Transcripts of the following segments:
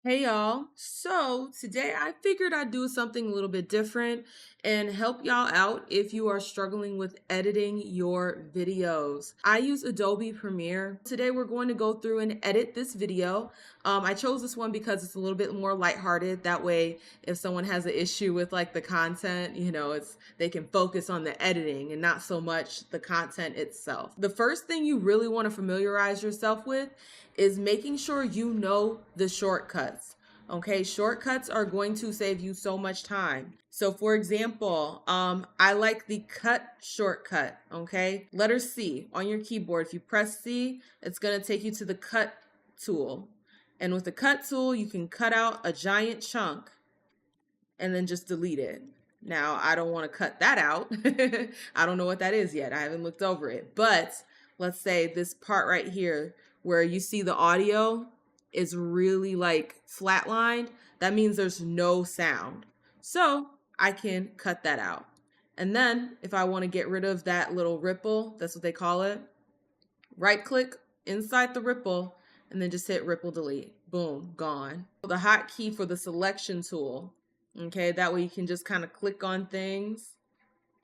Hey y'all. So today I figured I'd do something a little bit different and help y'all out if you are struggling with editing your videos. I use Adobe Premiere. Today we're going to go through and edit this video. I chose this one because it's a little bit more lighthearted. That way, if someone has an issue with like the content, they can focus on the editing and not so much the content itself. The first thing you really want to familiarize yourself with is making sure you know the shortcuts. Okay, shortcuts are going to save you so much time. So for example, I like the cut shortcut, okay? Letter C on your keyboard. If you press C, it's gonna take you to the cut tool. And with the cut tool, you can cut out a giant chunk and then just delete it. Now, I don't wanna cut that out. I don't know what that is yet. I haven't looked over it. But let's say this part right here where you see the audio is really like flatlined, that means there's no sound. So I can cut that out. And then if I want to get rid of that little ripple, that's what they call it, right click inside the ripple and then just hit ripple delete. Boom, gone. The hotkey for the selection tool, okay, that way you can just kind of click on things.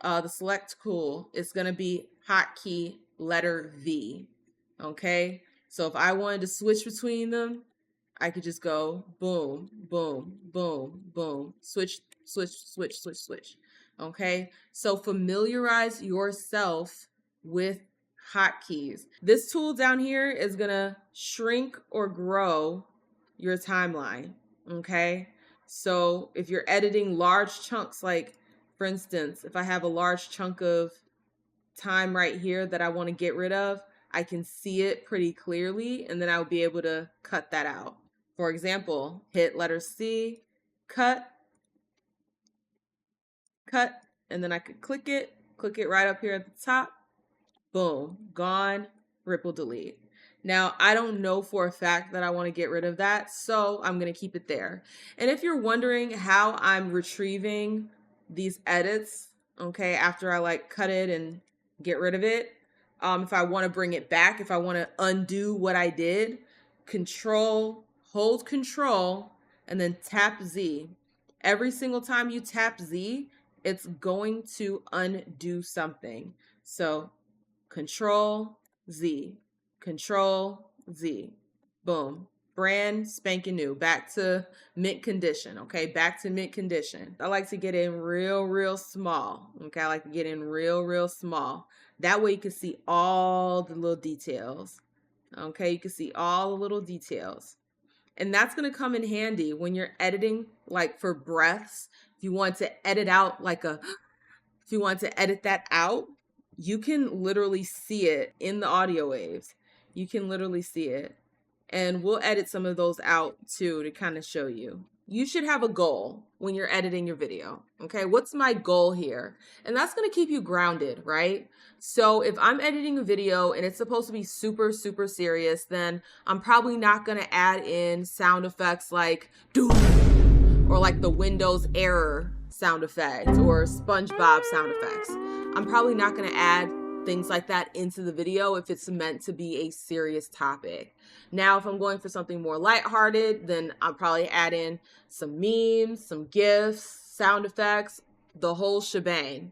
The select tool is going to be hotkey letter V, okay? So if I wanted to switch between them, I could just go boom, boom, boom, boom, switch, switch, switch, switch, switch. Okay, so familiarize yourself with hotkeys. This tool down here is gonna shrink or grow your timeline. Okay, so if you're editing large chunks, like for instance, if I have a large chunk of time right here that I want to get rid of, I can see it pretty clearly, and then I'll be able to cut that out. For example, hit letter C, cut, and then I could click it right up here at the top, boom, gone, ripple delete. Now, I don't know for a fact that I want to get rid of that, so I'm going to keep it there. And if you're wondering how I'm retrieving these edits, okay, after I like cut it and get rid of it, if I want to bring it back, if I want to undo what I did, hold control, and then tap Z. Every single time you tap Z, it's going to undo something. So control Z, boom. Brand spanking new, back to mint condition, okay? Back to mint condition. I like to get in real small, okay? I like to get in real small. That way you can see all the little details, okay? You can see all the little details. And that's gonna come in handy when you're editing, like for breaths. If you want to edit out if you want to edit that out, you can literally see it in the audio waves. You can literally see it. And we'll edit some of those out too to kind of show you. You should have a goal when you're editing your video, okay? What's my goal here? And that's gonna keep you grounded, right? So if I'm editing a video and it's supposed to be super serious, then I'm probably not gonna add in sound effects like doom or like the Windows error sound effect or SpongeBob sound effects. I'm probably not gonna add things like that into the video if it's meant to be a serious topic. Now, if I'm going for something more lighthearted, then I'll probably add in some memes, some GIFs, sound effects, the whole shebang.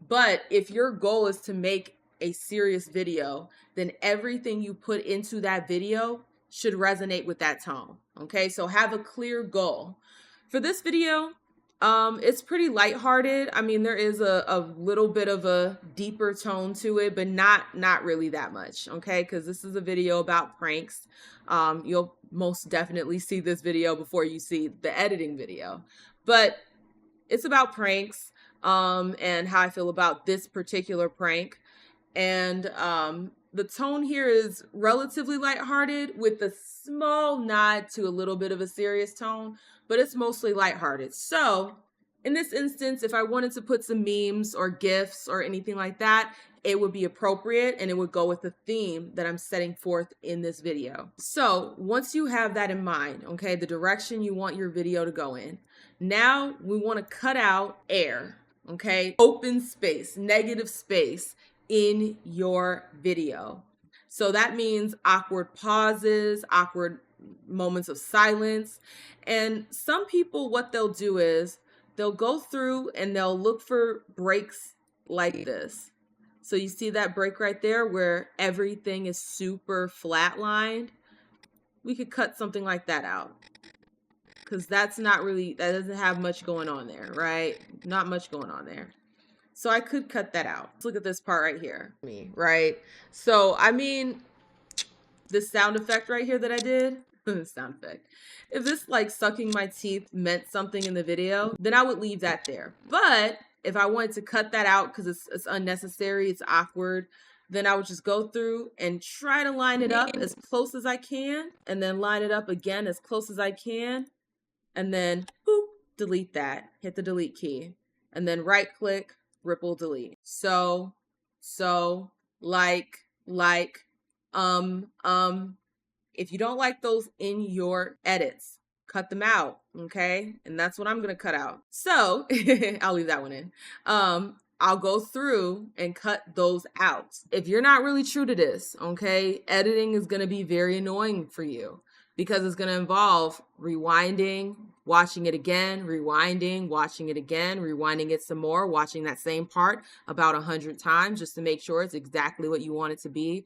But if your goal is to make a serious video, then everything you put into that video should resonate with that tone. Okay, so have a clear goal. For this video, it's pretty lighthearted. I mean, there is a little bit of a deeper tone to it, but not really that much, okay? Because this is a video about pranks. You'll most definitely see this video before you see the editing video. But it's about pranks and how I feel about this particular prank. And the tone here is relatively lighthearted with a small nod to a little bit of a serious tone, but it's mostly lighthearted. So in this instance, if I wanted to put some memes or GIFs or anything like that, it would be appropriate and it would go with the theme that I'm setting forth in this video. So once you have that in mind, okay, the direction you want your video to go in, now we want to cut out air, okay, open space, negative space in your video. So that means awkward pauses, awkward moments of silence. And some people, what they'll do is they'll go through and they'll look for breaks like this. So you see that break right there where everything is super flatlined. We could cut something like that out, because that's not really, that doesn't have much going on there, right? Not much going on there. So I could cut that out. Let's look at this part right here, right? So, I mean, this sound effect right here that I did, sound effect. If this like sucking my teeth meant something in the video, then I would leave that there. But if I wanted to cut that out because it's unnecessary, it's awkward, then I would just go through and try to line it up as close as I can, and then line it up again as close as I can, and then boop, delete that. Hit the delete key, and then right click, ripple delete. So, like, if you don't like those in your edits, cut them out, okay? And that's what I'm gonna cut out. So I'll leave that one in. I'll go through and cut those out. If you're not really true to this, okay, editing is gonna be very annoying for you, because it's gonna involve rewinding, watching it again, rewinding, watching it again, rewinding it some more, watching that same part about 100 times just to make sure it's exactly what you want it to be.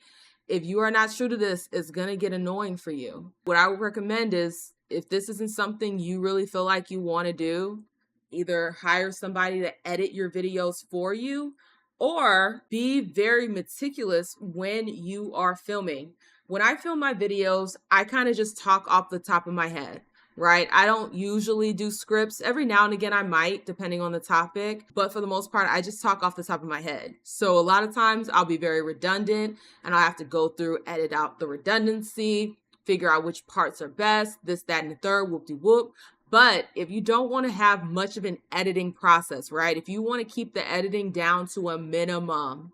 If you are not true to this, it's going to get annoying for you. What I would recommend is, if this isn't something you really feel like you want to do, either hire somebody to edit your videos for you, or be very meticulous when you are filming. When I film my videos, I kind of just talk off the top of my head, right? I don't usually do scripts. Every now and again I might, depending on the topic, but for the most part, I just talk off the top of my head. So a lot of times I'll be very redundant, and I'll have to go through, edit out the redundancy, figure out which parts are best, this, that, and the third, whoop-de-whoop. But if you don't want to have much of an editing process, right? If you want to keep the editing down to a minimum,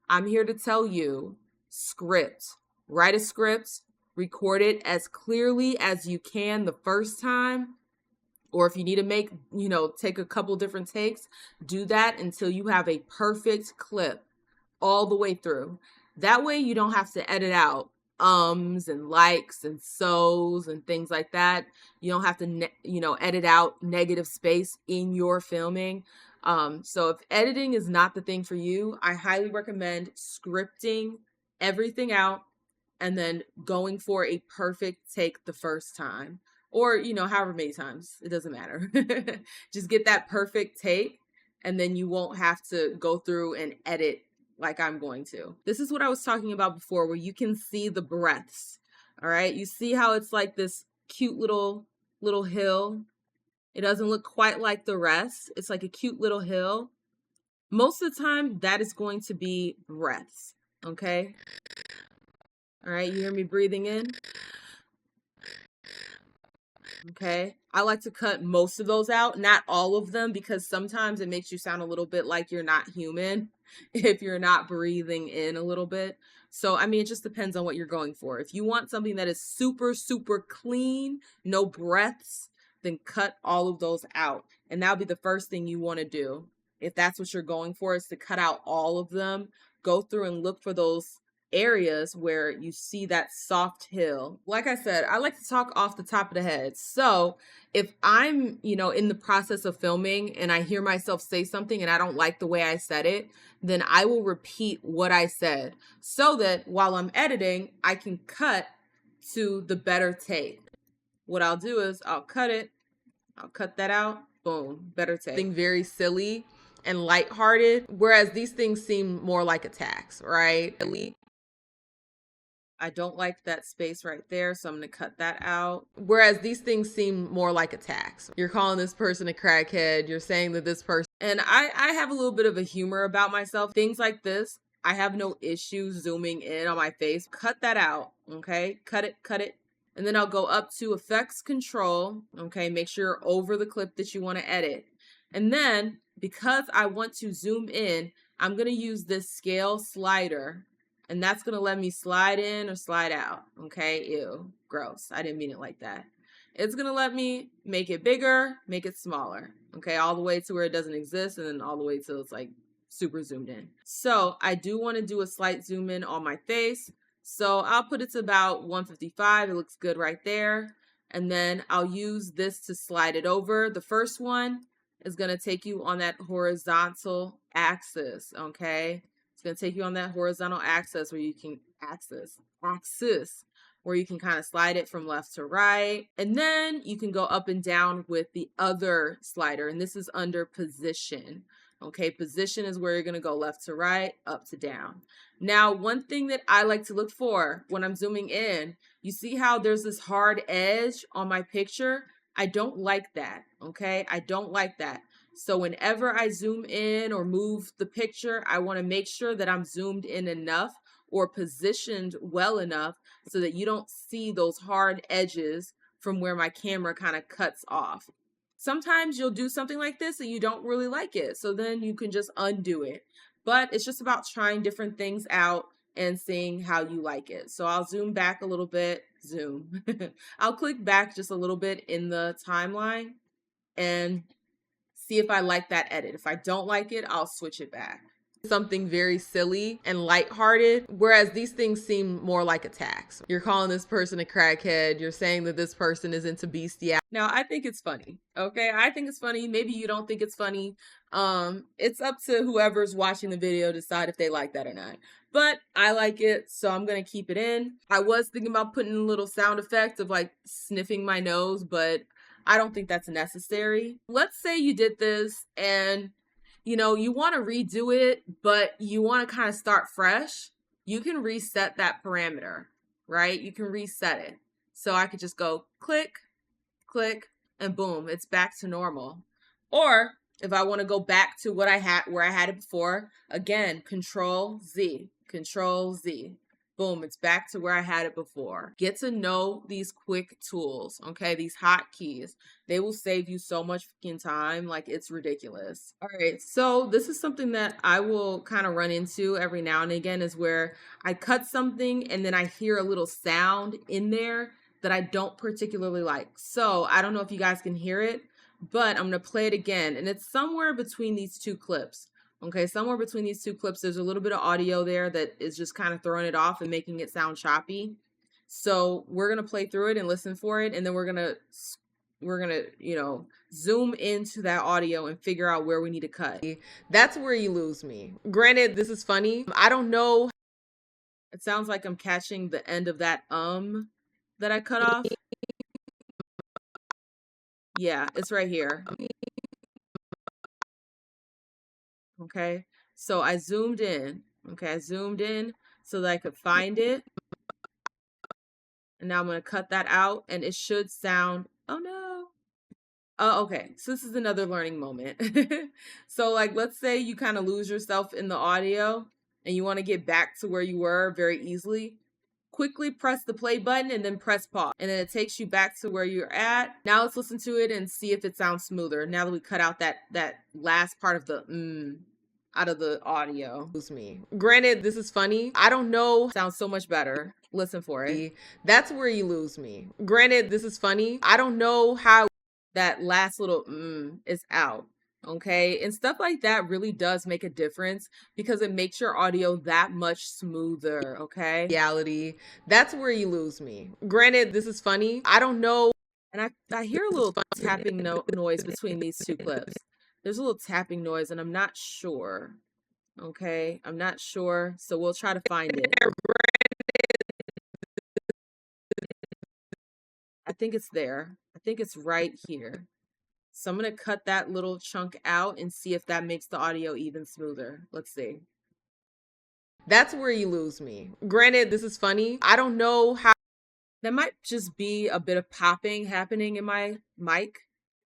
I'm here to tell you, script. Write a script, record it as clearly as you can the first time. Or if you need to make, take a couple different takes, do that until you have a perfect clip all the way through. That way you don't have to edit out ums and likes and so's and things like that. You don't have to, edit out negative space in your filming. So if editing is not the thing for you, I highly recommend scripting everything out and then going for a perfect take the first time, or, however many times, it doesn't matter. Just get that perfect take, and then you won't have to go through and edit like I'm going to. This is what I was talking about before, where you can see the breaths. All right. You see how it's like this cute little hill. It doesn't look quite like the rest. It's like a cute little hill. Most of the time that is going to be breaths. Okay. All right. You hear me breathing in? Okay. I like to cut most of those out, not all of them, because sometimes it makes you sound a little bit like you're not human if you're not breathing in a little bit. So, I mean, it just depends on what you're going for. If you want something that is super, super clean, no breaths, then cut all of those out. And that'll be the first thing you want to do. If that's what you're going for, is to cut out all of them. Go through and look for those areas where you see that soft hill. Like I said, I like to talk off the top of the head. So if I'm, in the process of filming and I hear myself say something and I don't like the way I said it, then I will repeat what I said, so that while I'm editing, I can cut to the better take. What I'll do is I'll cut it. I'll cut that out. Boom, better take. Something very silly and lighthearted, whereas these things seem more like attacks, right? I don't like that space right there, so I'm going to cut that out. Whereas these things seem more like attacks. You're calling this person a crackhead. You're saying that this person... And I have a little bit of a humor about myself. Things like this, I have no issue zooming in on my face. Cut that out, okay? Cut it. And then I'll go up to Effects Control, okay? Make sure you're over the clip that you want to edit. And then, because I want to zoom in, I'm going to use this scale slider. And that's going to let me slide in or slide out. Okay. Ew. Gross. I didn't mean it like that. It's going to let me make it bigger, make it smaller. Okay. All the way to where it doesn't exist, and then all the way till it's like super zoomed in. So I do want to do a slight zoom in on my face. So I'll put it to about 155. It looks good right there. And then I'll use this to slide it over. The first one is going to take you on that horizontal axis, okay? It's going to take you on that horizontal axis where you can where you can kind of slide it from left to right. And then you can go up and down with the other slider, and this is under position. Okay, position is where you're going to go left to right, up to down. Now, one thing that I like to look for when I'm zooming in, you see how there's this hard edge on my picture? I don't like that, okay? I don't like that. So whenever I zoom in or move the picture, I want to make sure that I'm zoomed in enough or positioned well enough so that you don't see those hard edges from where my camera kind of cuts off. Sometimes you'll do something like this and you don't really like it, so then you can just undo it. But it's just about trying different things out and seeing how you like it. So I'll zoom back a little bit, I'll click back just a little bit in the timeline and see if I like that edit. If I don't like it, I'll switch it back. Something very silly and lighthearted, whereas these things seem more like attacks. You're calling this person a crackhead. You're saying that this person is into bestiality. Now, I think it's funny, okay? I think it's funny. Maybe you don't think it's funny. It's up to whoever's watching the video to decide if they like that or not. But I like it, so I'm gonna keep it in. I was thinking about putting a little sound effect of like sniffing my nose, but I don't think that's necessary. Let's say you did this and you want to redo it, but you want to kind of start fresh. You can reset that parameter, right? You can reset it. So I could just go click, click, and boom, it's back to normal. Or if I want to go back to where I had it before, again, Control Z, Control Z. Boom, it's back to where I had it before. Get to know these quick tools, okay? These hotkeys. They will save you so much fucking time, like it's ridiculous. All right, so this is something that I will kind of run into every now and again, is where I cut something and then I hear a little sound in there that I don't particularly like. So I don't know if you guys can hear it, but I'm gonna play it again, and it's somewhere between these two clips. Okay, somewhere between these two clips, there's a little bit of audio there that is just kind of throwing it off and making it sound choppy. So we're gonna play through it and listen for it, and then we're gonna zoom into that audio and figure out where we need to cut. That's where you lose me. Granted, this is funny. I don't know. It sounds like I'm catching the end of that that I cut off. Yeah, it's right here. Okay, so I zoomed in. Okay, I zoomed in so that I could find it. And now I'm going to cut that out, and it should sound, oh no. Oh, okay, so this is another learning moment. So like, let's say you kind of lose yourself in the audio and you want to get back to where you were very easily. Quickly press the play button and then press pause, and then it takes you back to where you're at. Now let's listen to it and see if it sounds smoother now that we cut out that last part of the out of the audio. Lose me. Granted, this is funny. I don't know. Sounds so much better. Listen for it. That's where you lose me. Granted, this is funny. I don't know how that last little is out. Okay, and stuff like that really does make a difference because it makes your audio that much smoother. Okay, reality, that's where you lose me. Granted, this is funny. I don't know, and I hear a little tapping noise between these two clips. There's a little tapping noise, and I'm not sure. Okay, I'm not sure, so we'll try to find it. I think it's there. I think it's right here. So I'm going to cut that little chunk out and see if that makes the audio even smoother. Let's see. That's where you lose me. Granted, this is funny. I don't know how. That might just be a bit of popping happening in my mic.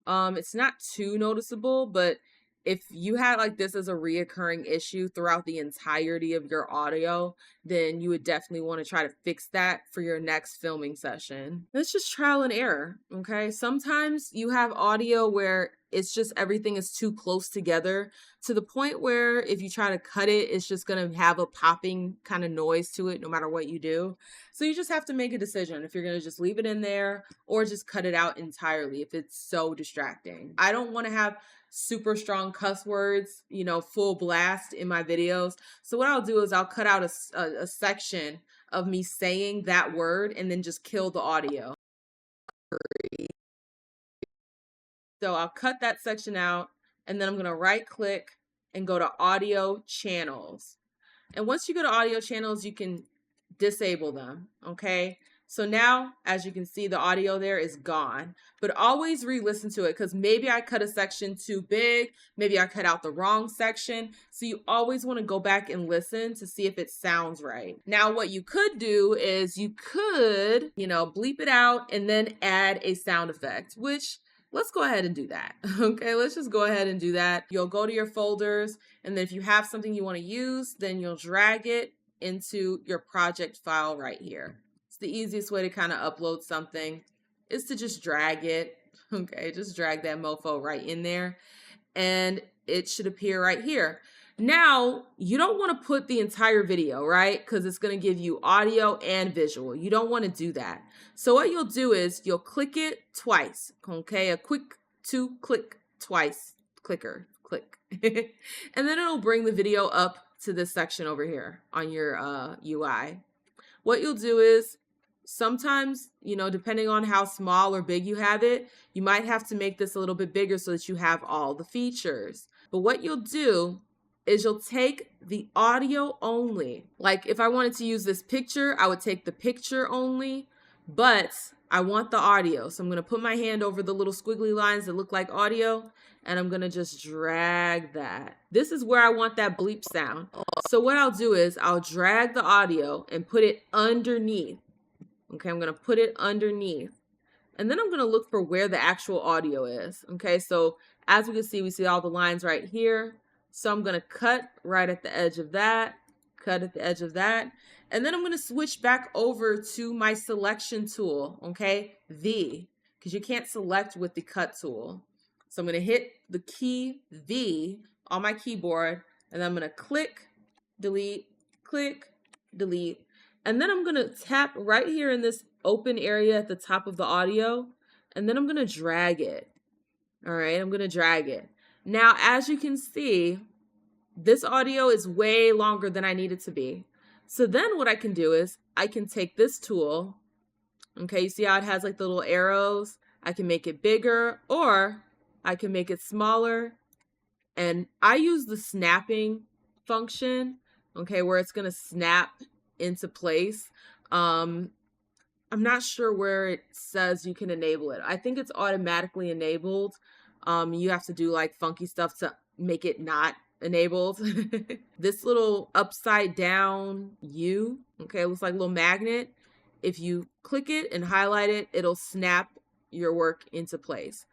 It's not too noticeable, but if you had like this as a reoccurring issue throughout the entirety of your audio, then you would definitely want to try to fix that for your next filming session. It's just trial and error, okay? Sometimes you have audio where it's just everything is too close together to the point where if you try to cut it, it's just going to have a popping kind of noise to it no matter what you do. So you just have to make a decision if you're going to just leave it in there or just cut it out entirely if it's so distracting. I don't want to have super strong cuss words, full blast in my videos. So what I'll do is I'll cut out a section of me saying that word and then just kill the audio. So I'll cut that section out, and then I'm going to right click and go to audio channels. And once you go to audio channels, you can disable them, okay? So now, as you can see, the audio there is gone, but always re-listen to it because maybe I cut a section too big, maybe I cut out the wrong section. So you always want to go back and listen to see if it sounds right. Now, what you could do is you could, bleep it out and then add a sound effect, which let's go ahead and do that. Okay, let's just go ahead and do that. You'll go to your folders, and then if you have something you want to use, then you'll drag it into your project file right here. It's the easiest way to kind of upload something is to just drag it. Okay, just drag that mofo right in there, and it should appear right here. Now, you don't want to put the entire video, right? Because it's going to give you audio and visual. You don't want to do that. So what you'll do is you'll click it twice, okay? A quick 2-click twice, clicker, click. And then it'll bring the video up to this section over here on your UI. What you'll do is sometimes, depending on how small or big you have it, you might have to make this a little bit bigger so that you have all the features. But what you'll do is you'll take the audio only. Like if I wanted to use this picture, I would take the picture only, but I want the audio. So I'm going to put my hand over the little squiggly lines that look like audio, and I'm going to just drag that. This is where I want that bleep sound. So what I'll do is I'll drag the audio and put it underneath. Okay, I'm going to put it underneath. And then I'm going to look for where the actual audio is. Okay, so as we can see, we see all the lines right here. So I'm going to cut right at the edge of that, cut at the edge of that. And then I'm going to switch back over to my selection tool, okay, V, because you can't select with the cut tool. So I'm going to hit the key V on my keyboard, and then I'm going to click, delete, and then I'm going to tap right here in this open area at the top of the audio, and then I'm going to drag it. All right, I'm going to drag it. Now, as you can see, this audio is way longer than I need it to be. So then what I can do is I can take this tool. Okay, you see how it has like the little arrows? I can make it bigger, or I can make it smaller. And I use the snapping function, okay, where it's going to snap into place. I'm not sure where it says you can enable it. I think it's automatically enabled. You have to do like funky stuff to make it not enabled. This little upside down U, okay, it looks like a little magnet. If you click it and highlight it, it'll snap your work into place.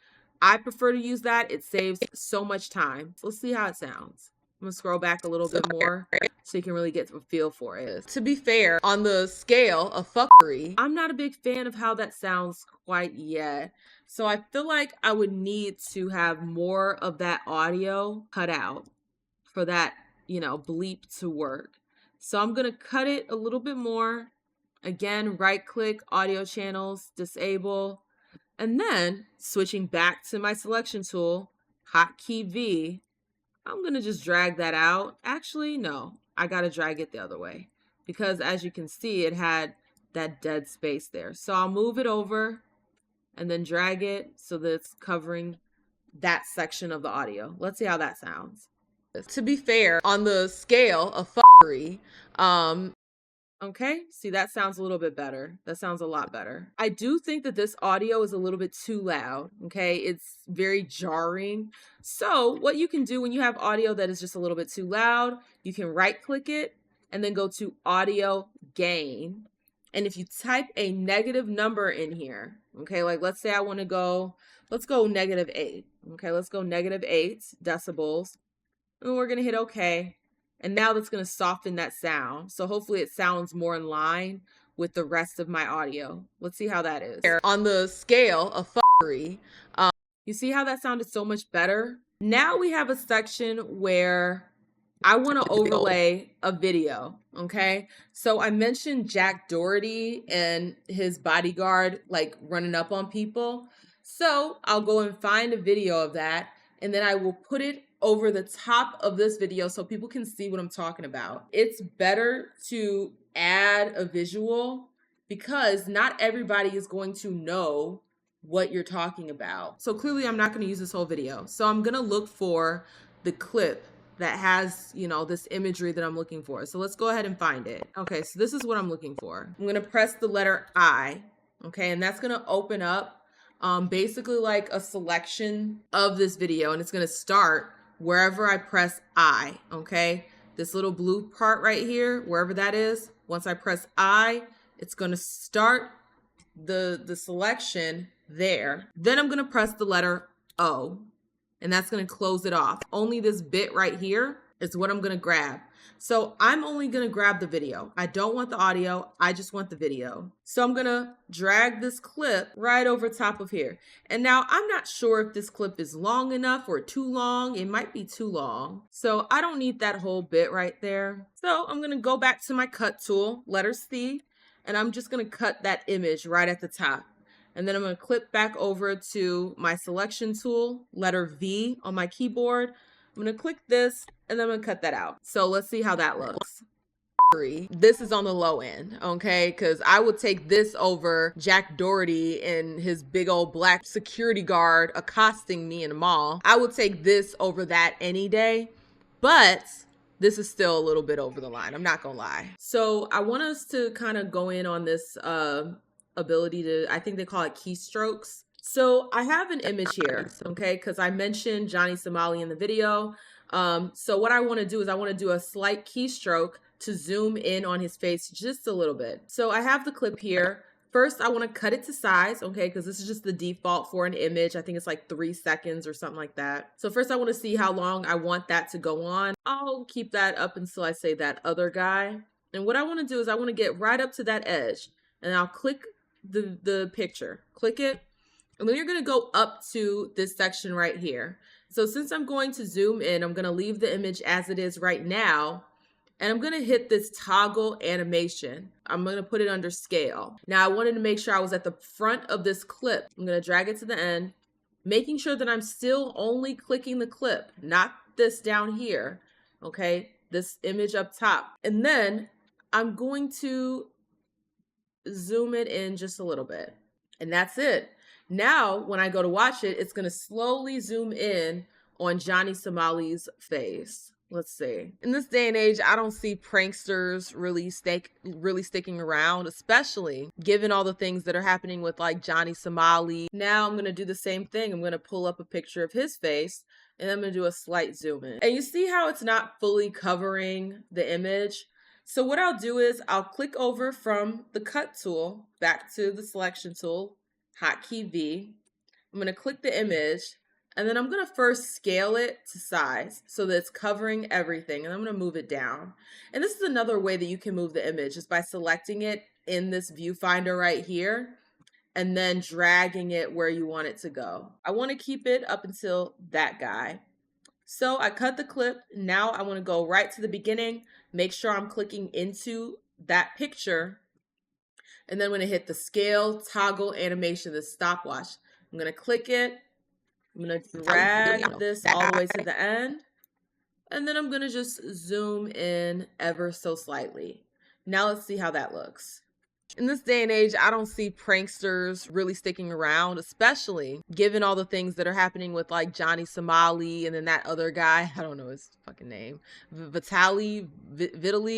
I prefer to use that. It saves so much time. So let's see how it sounds. I'm gonna scroll back a little bit more so you can really get a feel for it. To be fair, on the scale of fuckery, I'm not a big fan of how that sounds quite yet. So I feel like I would need to have more of that audio cut out for that, bleep to work. So I'm gonna cut it a little bit more. Again, right click, audio channels, disable, and then switching back to my selection tool, hotkey V, I'm going to just drag that out. Actually, no, I got to drag it the other way because as you can see, it had that dead space there. So I'll move it over and then drag it so that it's covering that section of the audio. Let's see how that sounds. To be fair, on the scale of fuckery, okay, see, that sounds a little bit better. That sounds a lot better. I do think that this audio is a little bit too loud, okay? It's very jarring. So what you can do when you have audio that is just a little bit too loud, you can right-click it and then go to audio gain. And if you type a negative number in here, okay, like let's say I want to go, let's go -8. Okay, let's go -8 decibels. And we're going to hit okay. And now that's going to soften that sound. So hopefully it sounds more in line with the rest of my audio. Let's see how that is. On the scale of fuckery, you see how that sounded so much better? Now we have a section where I want to overlay a video, okay? So I mentioned Jack Doherty and his bodyguard like running up on people. So I'll go and find a video of that, and then I will put it over the top of this video so people can see what I'm talking about. It's better to add a visual because not everybody is going to know what you're talking about. So clearly I'm not going to use this whole video. So I'm going to look for the clip that has, you know, this imagery that I'm looking for. So let's go ahead and find it. Okay, so this is what I'm looking for. I'm going to press the letter I, okay, and that's going to open up basically like a selection of this video, and it's going to start wherever I press I, okay? This little blue part right here, wherever that is, once I press I, it's going to start the selection there. Then I'm going to press the letter O, and that's going to close it off. Only this bit right here is what I'm going to grab. So I'm only going to grab the video. I don't want the audio. I just want the video. So I'm going to drag this clip right over top of here. And now I'm not sure if this clip is long enough or too long. It might be too long. So I don't need that whole bit right there. So I'm going to go back to my cut tool, letter C, and I'm just going to cut that image right at the top. And then I'm going to clip back over to my selection tool, letter V on my keyboard. I'm going to click this and then I'm going to cut that out. So let's see how that looks. This is on the low end, okay? Because I would take this over Jack Doherty and his big old black security guard accosting me in the mall. I would take this over that any day, but this is still a little bit over the line. I'm not gonna lie. So I want us to kind of go in on this ability to, I think they call it keystrokes. So I have an image here, okay? Because I mentioned Johnny Somali in the video. So what I want to do is I want to do a slight keystroke to zoom in on his face just a little bit. So I have the clip here. First, I want to cut it to size, okay, because this is just the default for an image. I think it's like 3 seconds or something like that. So first I want to see how long I want that to go on. I'll keep that up until I say that other guy. And what I want to do is I want to get right up to that edge, and I'll click the picture. Click it, and then you're going to go up to this section right here. So since I'm going to zoom in, I'm going to leave the image as it is right now. And I'm going to hit this toggle animation. I'm going to put it under scale. Now I wanted to make sure I was at the front of this clip. I'm going to drag it to the end, making sure that I'm still only clicking the clip, not this down here, okay? This image up top. And then I'm going to zoom it in just a little bit. And that's it. Now, when I go to watch it, it's going to slowly zoom in on Johnny Somali's face. Let's see. In this day and age, I don't see pranksters really sticking around, especially given all the things that are happening with like Johnny Somali. Now I'm going to do the same thing. I'm going to pull up a picture of his face and I'm going to do a slight zoom in. And you see how it's not fully covering the image? So what I'll do is I'll click over from the cut tool back to the selection tool, hotkey V. I'm going to click the image. And then I'm going to first scale it to size so that it's covering everything. And I'm going to move it down. And this is another way that you can move the image is by selecting it in this viewfinder right here and then dragging it where you want it to go. I want to keep it up until that guy. So I cut the clip. Now I want to go right to the beginning, make sure I'm clicking into that picture. And then I'm going to hit the scale toggle animation, the stopwatch. I'm going to click it. I'm going to drag this all the way to the end, and then I'm going to just zoom in ever so slightly. Now let's see how that looks. In this day and age, I don't see pranksters really sticking around, especially given all the things that are happening with like Johnny Somali and then that other guy. I don't know his fucking name. Vitaly,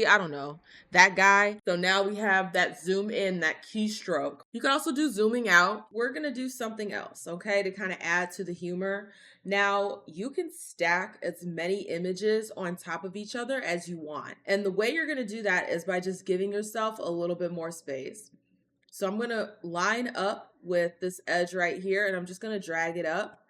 I don't know. That guy. So now we have that zoom in, that keystroke. You can also do zooming out. We're going to do something else, okay, to kind of add to the humor. Now, you can stack as many images on top of each other as you want. And the way you're going to do that is by just giving yourself a little bit more space. So I'm going to line up with this edge right here, and I'm just going to drag it up.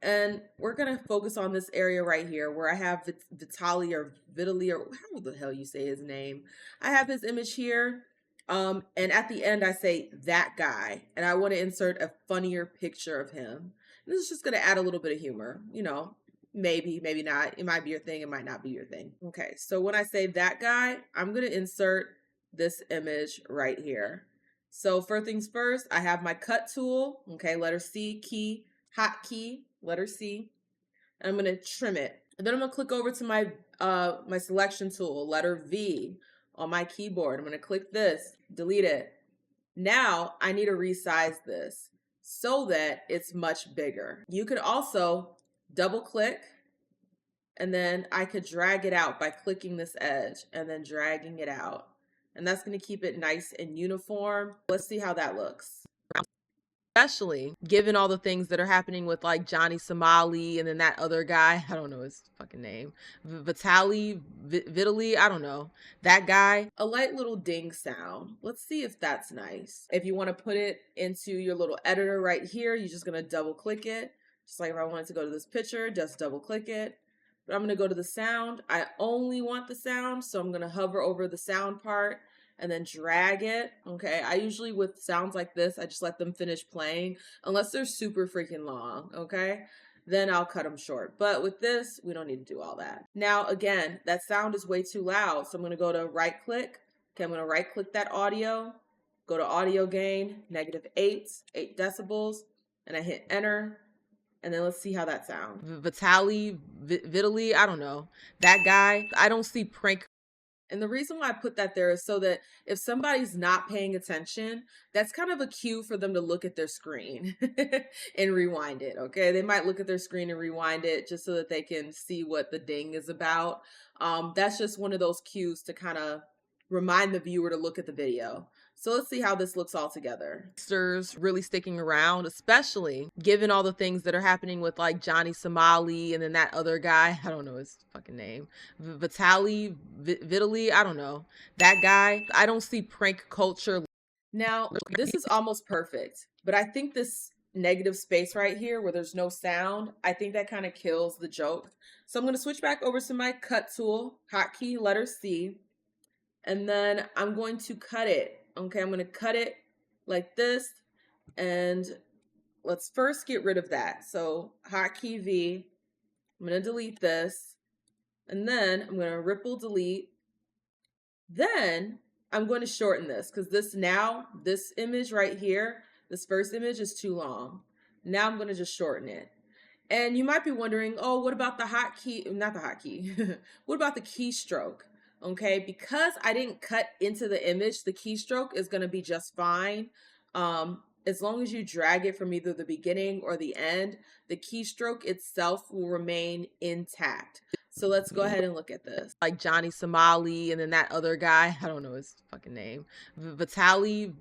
And we're going to focus on this area right here where I have Vitaly or how the hell you say his name. I have his image here. And at the end, I say that guy, and I want to insert a funnier picture of him. This is just going to add a little bit of humor, you know, maybe, maybe not. It might be your thing. It might not be your thing. Okay. So when I say that guy, I'm going to insert this image right here. So first things first, I have my cut tool. Okay. Letter C, key, hotkey, letter C. And I'm going to trim it. And then I'm going to click over to my, my selection tool, letter V. on my keyboard. I'm going to click this, delete it. Now I need to resize this so that it's much bigger. You could also double click, and then I could drag it out by clicking this edge and then dragging it out. And that's going to keep it nice and uniform. Let's see how that looks. Especially given all the things that are happening with like Johnny Somali and then that other guy, I don't know his fucking name, Vitali, I don't know, that guy. A light little ding sound. Let's see if that's nice. If you want to put it into your little editor right here, you're just going to double click it. Just like if I wanted to go to this picture, just double click it. But I'm going to go to the sound. I only want the sound, so I'm going to hover over the sound part and then drag it. Okay, I usually, with sounds like this, I just let them finish playing unless they're super freaking long. Okay, then I'll cut them short. But with this, we don't need to do all that. Now again, that sound is way too loud, so I'm going to go to right click. Okay, I'm going to right click that audio, go to audio gain, -8 decibels, and I hit enter. And then let's see how that sounds. Vitali, I don't know, that guy. I don't see prank. And the reason why I put that there is so that if somebody's not paying attention, that's kind of a cue for them to look at their screen and rewind it, okay? They might look at their screen and rewind it just so that they can see what the ding is about. That's just one of those cues to kind of remind the viewer to look at the video. So let's see how this looks all together. Really sticking around, especially given all the things that are happening with like Johnny Somali and then that other guy, I don't know his fucking name, Vitali, I don't know, that guy. I don't see prank culture. Now, this is almost perfect, but I think this negative space right here where there's no sound, I think that kind of kills the joke. So I'm going to switch back over to my cut tool, hotkey letter C, and then I'm going to cut it. Okay, I'm going to cut it like this, and let's first get rid of that. So hotkey V, I'm going to delete this, and then I'm going to ripple delete. Then I'm going to shorten this because this image right here, this first image is too long. Now I'm going to just shorten it. And you might be wondering, oh, what about the hotkey? Not the hotkey. What about the keystroke? Okay, because I didn't cut into the image, the keystroke is going to be just fine. As long as you drag it from either the beginning or the end, the keystroke itself will remain intact. So let's go ahead and look at this. Like Johnny Somali and then that other guy, I don't know his fucking name, Vitali,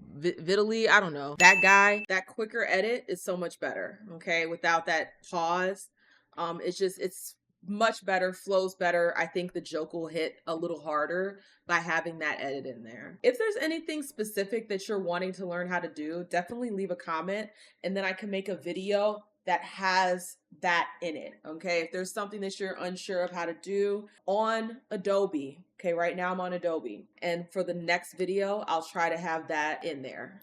I don't know, that guy. That quicker edit is so much better, okay, without that pause. It's much better, flows better. I think the joke will hit a little harder by having that edit in there. If there's anything specific that you're wanting to learn how to do, definitely leave a comment and then I can make a video that has that in it, okay? If there's something that you're unsure of how to do on Adobe, okay, right now I'm on Adobe, and for the next video, I'll try to have that in there.